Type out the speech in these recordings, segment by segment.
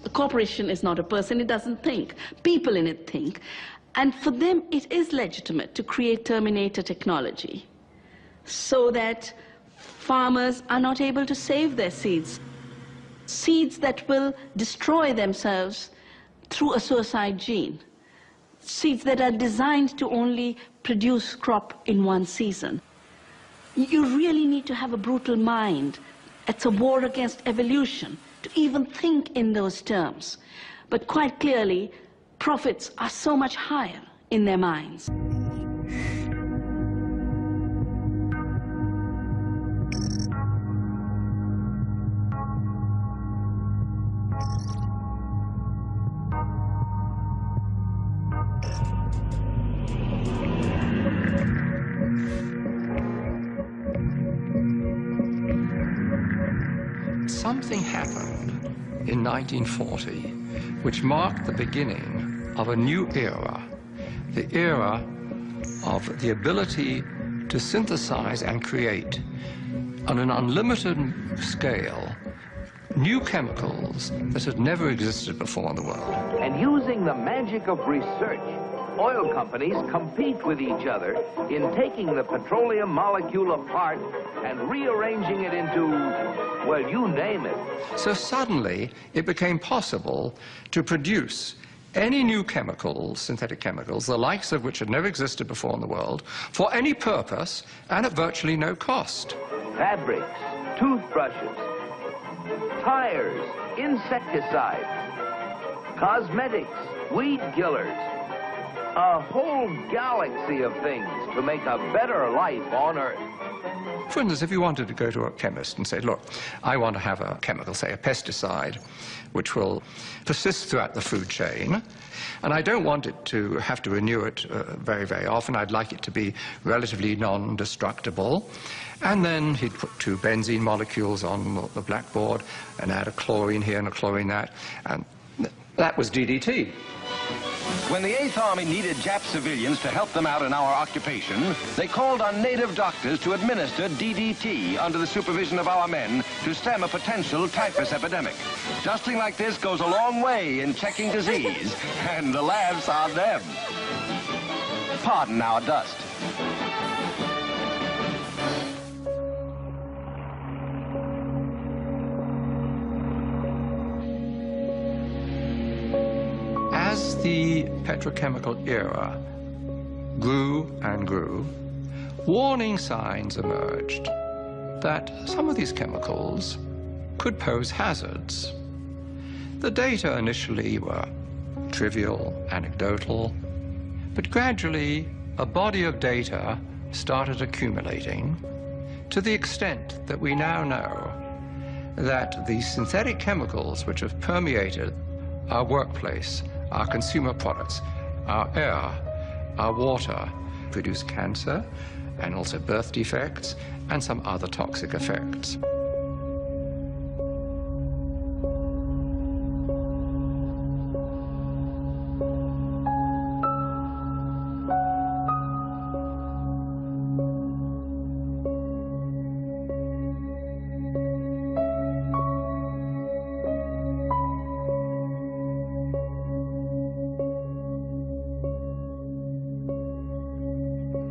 A corporation is not a person, it doesn't think. People in it think. And for them, it is legitimate to create terminator technology so that farmers are not able to save their seeds. Seeds that will destroy themselves through a suicide gene. Seeds that are designed to only produce crop in one season. You really need to have a brutal mind. It's a war against evolution to even think in those terms. But quite clearly, profits are so much higher in their minds. Something happened in 1940 which marked the beginning of a new era, the era of the ability to synthesize and create on an unlimited scale new chemicals that had never existed before in the world. And using the magic of research, oil companies compete with each other in taking the petroleum molecule apart and rearranging it into, well, you name it. So suddenly it became possible to produce any new chemicals, synthetic chemicals, the likes of which had never existed before in the world, for any purpose and at virtually no cost. Fabrics, toothbrushes, tires, insecticides, cosmetics, weed killers, a whole galaxy of things to make a better life on Earth. For instance, if you wanted to go to a chemist and say, look, I want to have a chemical, say a pesticide, which will persist throughout the food chain, and I don't want it to have to renew it very, very often. I'd like it to be relatively non-destructible. And then he'd put two benzene molecules on the blackboard and add a chlorine here and a chlorine that, and that was DDT. When the 8th Army needed Jap civilians to help them out in our occupation, they called on native doctors to administer DDT under the supervision of our men to stem a potential typhus epidemic. Dusting like this goes a long way in checking disease, and the laughs are them. Pardon our dust. As the petrochemical era grew and grew, warning signs emerged that some of these chemicals could pose hazards. The data initially were trivial, anecdotal, but gradually a body of data started accumulating to the extent that we now know that the synthetic chemicals which have permeated our workplace, our consumer products, our air, our water, produce cancer and also birth defects and some other toxic effects.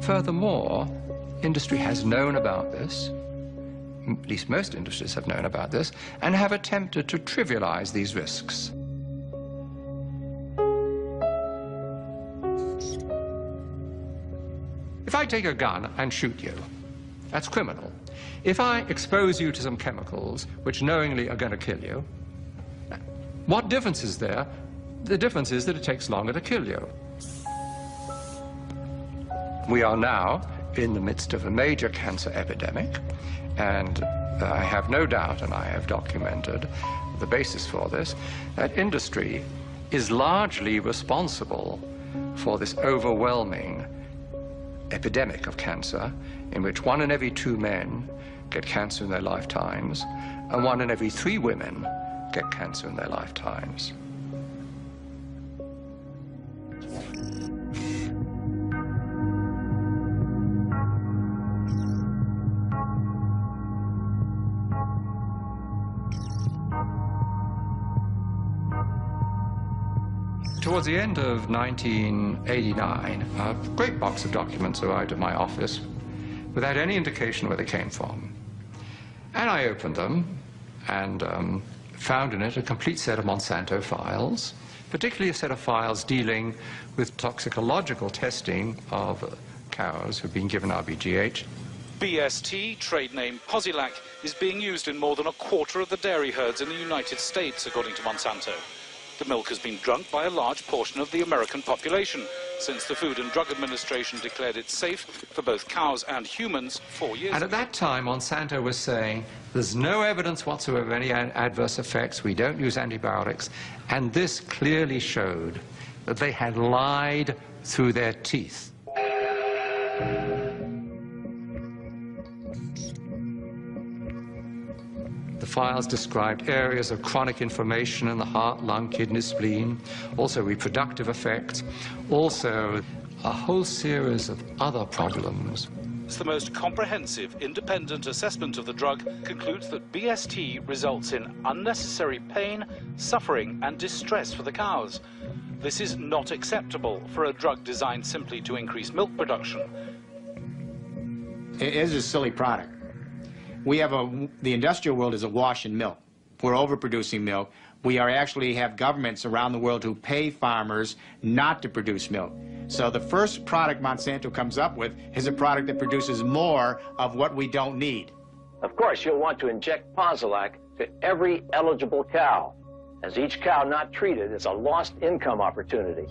Furthermore, industry has known about this, at least most industries have known about this, and have attempted to trivialize these risks. If I take a gun and shoot you, that's criminal. If I expose you to some chemicals which knowingly are going to kill you, what difference is there? The difference is that it takes longer to kill you. We are now in the midst of a major cancer epidemic, and I have no doubt, and I have documented the basis for this, that industry is largely responsible for this overwhelming epidemic of cancer, in which 1 in every 2 men get cancer in their lifetimes, and 1 in every 3 women get cancer in their lifetimes. Towards the end of 1989, a great box of documents arrived at my office without any indication where they came from. And I opened them and found in it a complete set of Monsanto files, particularly a set of files dealing with toxicological testing of cows who've been given RBGH. BST, trade name Posilac, is being used in more than a quarter of the dairy herds in the United States, according to Monsanto. The milk has been drunk by a large portion of the American population since the Food and Drug Administration declared it safe for both cows and humans 4 years ago. And at that time, Monsanto was saying, there's no evidence whatsoever of any adverse effects, we don't use antibiotics, and this clearly showed that they had lied through their teeth. The files described areas of chronic inflammation in the heart, lung, kidney, spleen, also reproductive effects, also a whole series of other problems. The most comprehensive independent assessment of the drug concludes that BST results in unnecessary pain, suffering and distress for the cows. This is not acceptable for a drug designed simply to increase milk production. It is a silly product. We have the industrial world is awash in milk. We're overproducing milk. We actually have governments around the world who pay farmers not to produce milk. So the first product Monsanto comes up with is a product that produces more of what we don't need. Of course, you'll want to inject Posilac to every eligible cow, as each cow not treated is a lost income opportunity.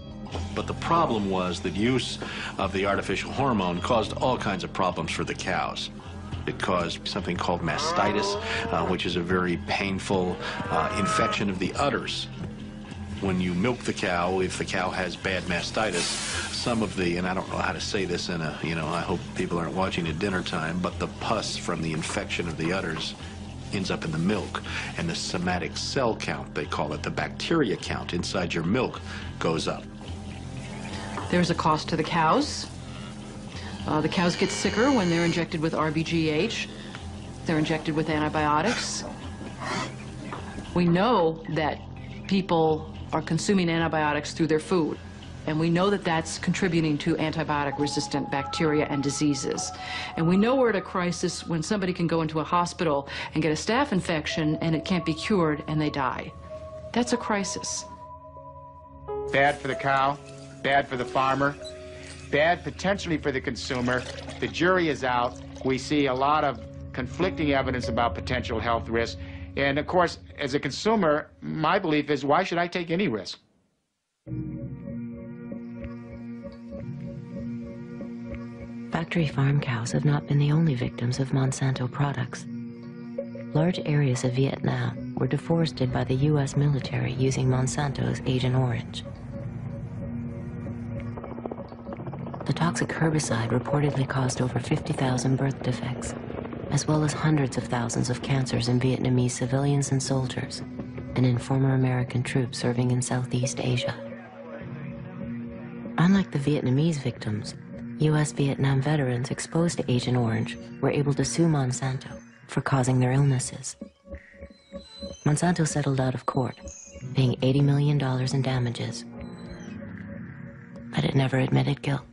But the problem was that use of the artificial hormone caused all kinds of problems for the cows. It caused something called mastitis, which is a very painful infection of the udders. When you milk the cow, if the cow has bad mastitis, some of the, and I don't know how to say this in a, I hope people aren't watching at dinner time, but the pus from the infection of the udders ends up in the milk, and the somatic cell count, they call it, the bacteria count inside your milk goes up. There's a cost to the cows. The cows get sicker when they're injected with RBGH. They're injected with antibiotics. We know that people are consuming antibiotics through their food, and we know that that's contributing to antibiotic-resistant bacteria and diseases. And we know we're at a crisis when somebody can go into a hospital and get a staph infection and it can't be cured and they die. That's a crisis. Bad for the cow, bad for the farmer, bad potentially for the consumer. The jury is out. We see a lot of conflicting evidence about potential health risks. And of course, as a consumer, my belief is, why should I take any risk? Factory farm cows have not been the only victims of Monsanto products. Large areas of Vietnam were deforested by the U.S. military using Monsanto's Agent Orange. The toxic herbicide reportedly caused over 50,000 birth defects, as well as hundreds of thousands of cancers in Vietnamese civilians and soldiers, and in former American troops serving in Southeast Asia. Unlike the Vietnamese victims, U.S. Vietnam veterans exposed to Agent Orange were able to sue Monsanto for causing their illnesses. Monsanto settled out of court, paying $80 million in damages, but it never admitted guilt.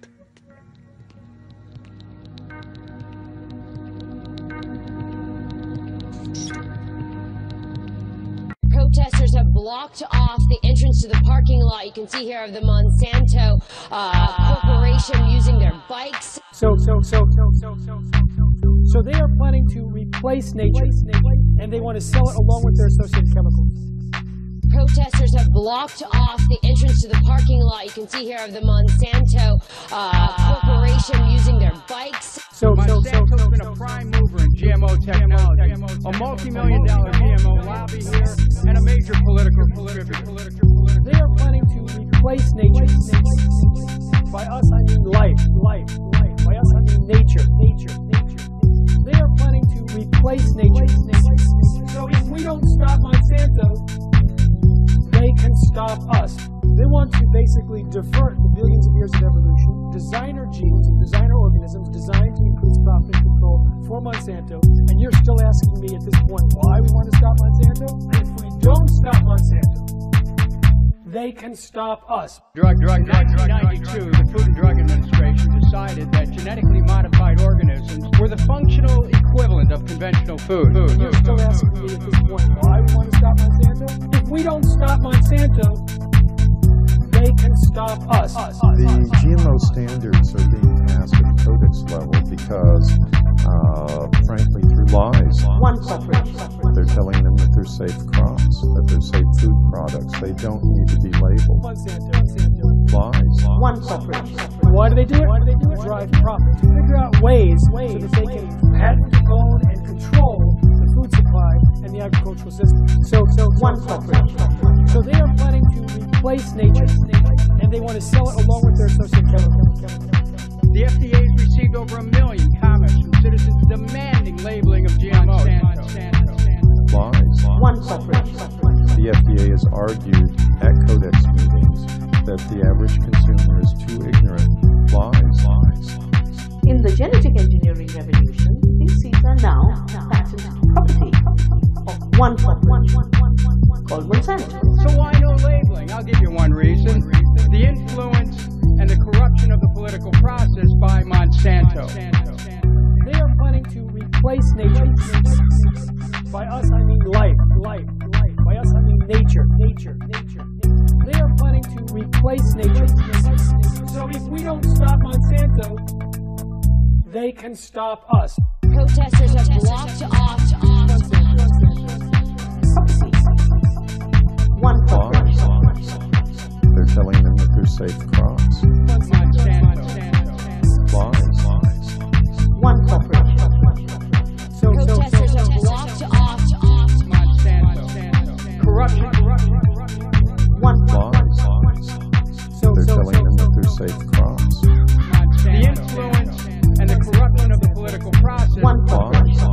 Protesters have blocked off the entrance to the parking lot. You can see here of the Monsanto corporation using their bikes. So they are planning to replace nature, and they want to sell it along with their associated chemicals. Protesters have blocked off the entrance to the parking lot. You can see here of the Monsanto corporation using their bikes. Monsanto's been a prime mover in GMO technology, a multi-million-dollar GMO lobby here, and a major political contributor. They are planning to replace nature. By us, I mean life. By us, I mean nature. They are planning to replace nature. So if we don't stop Monsanto, they can stop us. They want to basically divert the billions of years of evolution, designer genes and designer organisms designed to increase profit and control for Monsanto, and you're still asking me at this point why we want to stop Monsanto? And if we don't stop Monsanto, they can stop us. In 1992, the Food and Drug Administration decided that genetically modified organisms were the functional equivalent of conventional food. You're still asking me at this point why we want to stop Monsanto? If we don't stop Monsanto, they can stop us. The GMO standards are being passed at the codex level because, frankly, through lies. One corporation. They're telling them that they're safe crops, that they're safe food products. They don't need to be labeled. Monsanto. Lies. One corporation. Why do they do it? Drive profit. Figure out ways so that they can patent, own, and control the food supply and the agricultural system. So one corporation. So they are planning to replace nature, and they want to sell it along with their associated chemicals. The FDA has received over 1 million comments from citizens demanding labeling of GMOs. Lies. One corporation. The FDA has argued at codex meetings that the average consumer is too ignorant. Lies. In the genetic engineering revolution, these seeds are now patent property of one corporation called Monsanto. So why no labeling? I'll give you one reason. The influence and the corruption of the political process by Monsanto. They are planning to replace nature. By us, I mean life. By us, I mean nature. They are planning to replace nature. So if we don't stop Monsanto, they can stop us. Protesters have blocked off one corporation. They're telling them that they're safe crops. Lies. One corporation. Protesters have blocked off Monsanto. Corruption. One Lies. They're telling them that they're safe crops. The influence and the corruption of the political process. One corporation.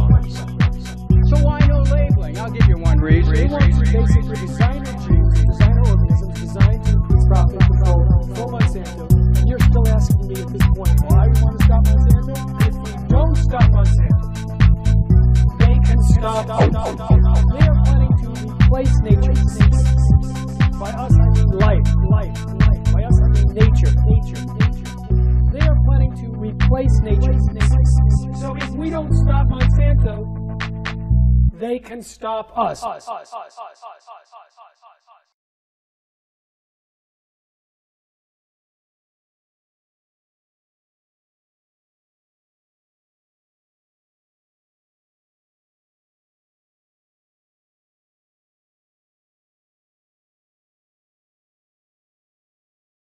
So why no labeling? I'll give you one reason. They want to basically design genes, design organisms, designed to increase profit control for Monsanto. And you're still asking me at this point why we want to stop Monsanto? If we don't stop Monsanto, they can stop us. They are planning to replace nature. By us, I mean life. By us, I mean nature. They are planning to replace nature. So if we don't stop Monsanto, they can stop us.